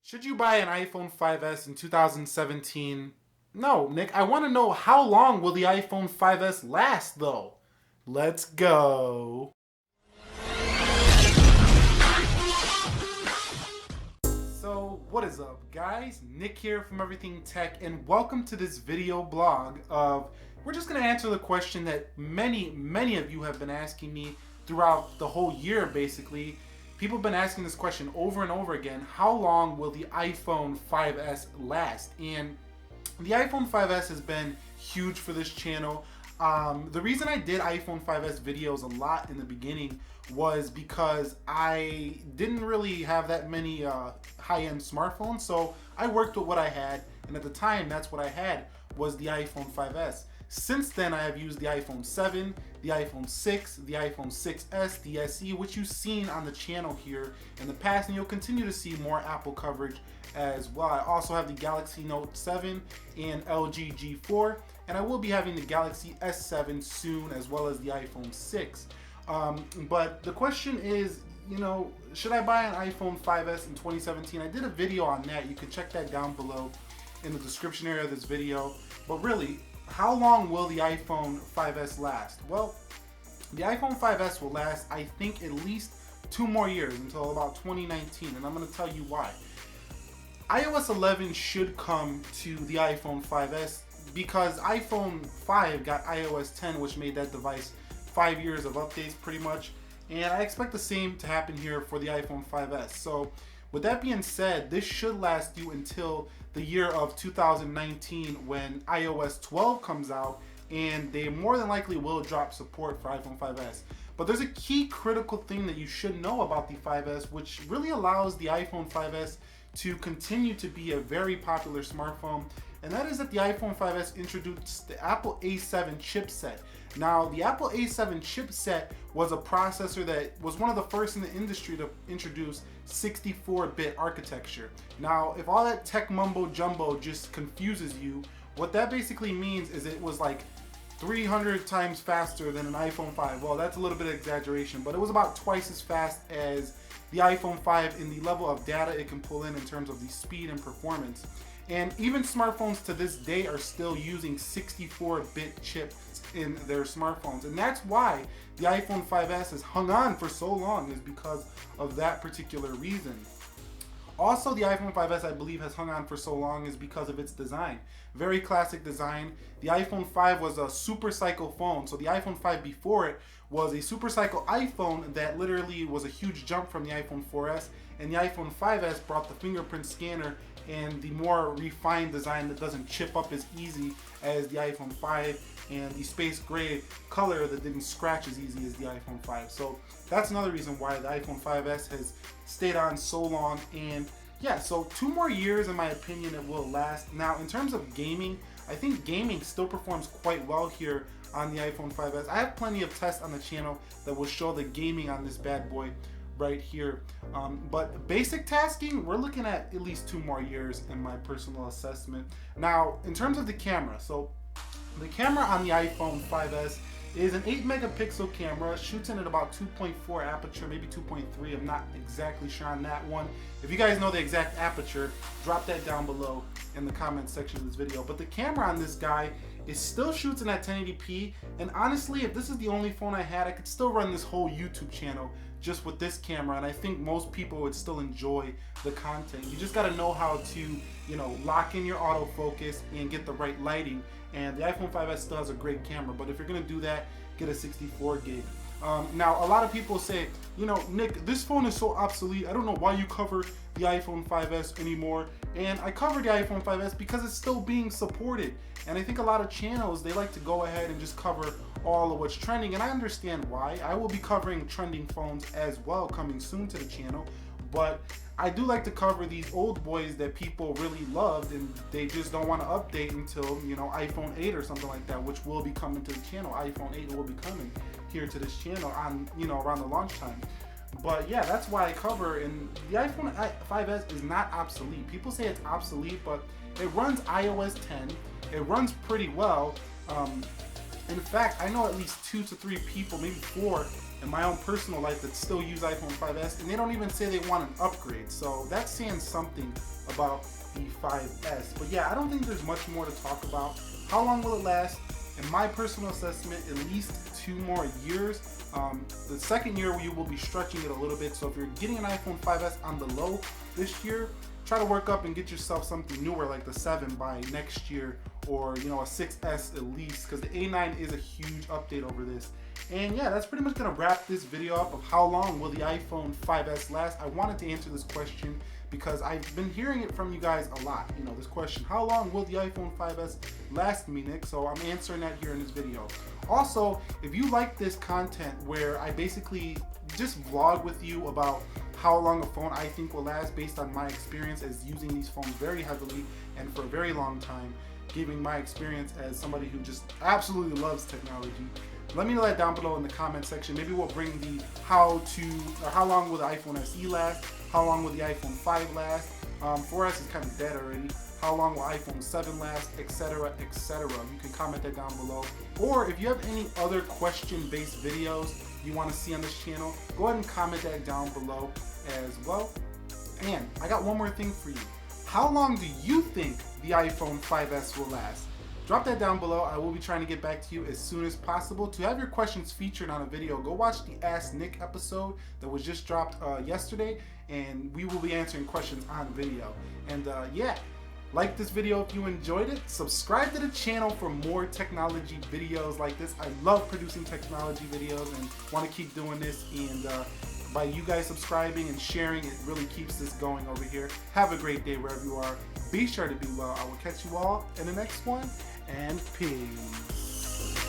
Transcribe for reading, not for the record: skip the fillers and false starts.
Should you buy an iPhone 5S in 2017? No, Nick, I want to know how long will the iPhone 5S last though? Let's go. So, what is up, guys? Nick here from Everything Tech, and welcome to this video blog of we're just going to answer the question that many of you have been asking me throughout the whole year, basically. People have been asking this question over and over again. How long will the iPhone 5S last? And the iPhone 5S has been huge for this channel. The reason I did iPhone 5S videos a lot in the beginning was because I didn't really have that many high-end smartphones, so I worked with what I had, and at the time that's what I had was the iPhone 5S. Since then, I have used the iPhone 7, the iPhone 6, the iPhone 6S, the SE, which you've seen on the channel here in the past, and you'll continue to see more Apple coverage as well. I also have the Galaxy Note 7 and LG G4, and I will be having the Galaxy S7 soon, as well as the iPhone 6. But the question is, should I buy an iPhone 5S in 2017? I did a video on that. You can check that down below in the description area of this video. But really, how long will the iPhone 5S last? Well, the iPhone 5S will last, I think, at least 2 more years until about 2019, and I'm going to tell you why. iOS 11 should come to the iPhone 5S because iPhone 5 got iOS 10, which made that device 5 years of updates pretty much, and I expect the same to happen here for the iPhone 5S. So with that being said, this should last you until the year of 2019 when iOS 12 comes out, and they more than likely will drop support for iPhone 5S. But there's a key critical thing that you should know about the 5S, which really allows the iPhone 5S to continue to be a very popular smartphone, and that is that the iPhone 5S introduced the Apple A7 chipset. Now, the Apple A7 chipset was a processor that was one of the first in the industry to introduce 64-bit architecture. Now, if all that tech mumbo jumbo just confuses you, what that basically means is it was like 300 times faster than an iPhone 5. Well, that's a little bit of exaggeration, but it was about twice as fast as the iPhone 5 in the level of data it can pull in terms of the speed and performance. And even smartphones to this day are still using 64-bit chips in their smartphones. And that's why the iPhone 5S has hung on for so long, is because of that particular reason. Also, the iPhone 5S, I believe, has hung on for so long is because of its design. Very classic design. The iPhone 5 was a super cycle phone. So the iPhone 5 before it was a super cycle iPhone that literally was a huge jump from the iPhone 4S. And the iPhone 5S brought the fingerprint scanner and the more refined design that doesn't chip up as easy as the iPhone 5, and the space gray color that didn't scratch as easy as the iPhone 5. So that's another reason why the iPhone 5S has stayed on so long. And yeah, so 2 more years in my opinion it will last. Now, in terms of gaming, I think gaming still performs quite well here on the iPhone 5S. I have plenty of tests on the channel that will show the gaming on this bad boy right here. But basic tasking, we're looking at least 2 more years in my personal assessment. Now, in terms of the camera, so the camera on the iPhone 5S is an 8 megapixel camera, shoots in at about 2.4 aperture, maybe 2.3, I'm not exactly sure on that one. If you guys know the exact aperture, drop that down below in the comment section of this video. But the camera on this guy still shoots in at 1080p, and honestly, if this is the only phone I had, I could still run this whole YouTube channel just with this camera, and I think most people would still enjoy the content. You just gotta know how to, lock in your autofocus and get the right lighting, and the iPhone 5S still has a great camera, but if you're gonna do that, get a 64 gig. Now, a lot of people say, Nick, this phone is so obsolete, I don't know why you cover the iPhone 5S anymore. And I cover the iPhone 5S because it's still being supported. And I think a lot of channels, they like to go ahead and just cover all of what's trending, and I understand why. I will be covering trending phones as well coming soon to the channel, but I do like to cover these old boys that people really loved and they just don't want to update until, iPhone 8 or something like that, which will be coming to the channel. iPhone 8 will be coming here to this channel on, around the launch time. But yeah, that's why I cover, and the iPhone 5S is not obsolete. People say it's obsolete, but it runs iOS 10. It runs pretty well. In fact, I know at least 2 to 3 people, maybe 4, in my own personal life that still use iPhone 5S, and they don't even say they want an upgrade. So that's saying something about the 5S. But yeah, I don't think there's much more to talk about. How long will it last? In my personal assessment, at least 2 more years. The second year you will be stretching it a little bit. So if you're getting an iPhone 5S on the low this year, try to work up and get yourself something newer like the 7 by next year, or a 6S at least, because the A9 is a huge update over this. And yeah, that's pretty much gonna wrap this video up of how long will the iPhone 5S last. I wanted to answer this question because I've been hearing it from you guys a lot. This question, how long will the iPhone 5S last me, Nick? So I'm answering that here in this video. Also, if you like this content where I basically just vlog with you about how long a phone I think will last based on my experience as using these phones very heavily and for a very long time, giving my experience as somebody who just absolutely loves technology, let me know that down below in the comment section. Maybe we'll bring the how long will the iPhone SE last, how long will the iPhone 5 last, 4S is kind of dead already, how long will iPhone 7 last, etc, etc. You can comment that down below. Or if you have any other question-based videos you want to see on this channel, go ahead and comment that down below as well. And I got one more thing for you. How long do you think the iPhone 5S will last? Drop that down below. I will be trying to get back to you as soon as possible. To have your questions featured on a video, go watch the Ask Nick episode that was just dropped yesterday, and we will be answering questions on video. And yeah, like this video if you enjoyed it. Subscribe to the channel for more technology videos like this. I love producing technology videos and want to keep doing this. And by you guys subscribing and sharing, it really keeps this going over here. Have a great day wherever you are. Be sure to be well. I will catch you all in the next one, and peace.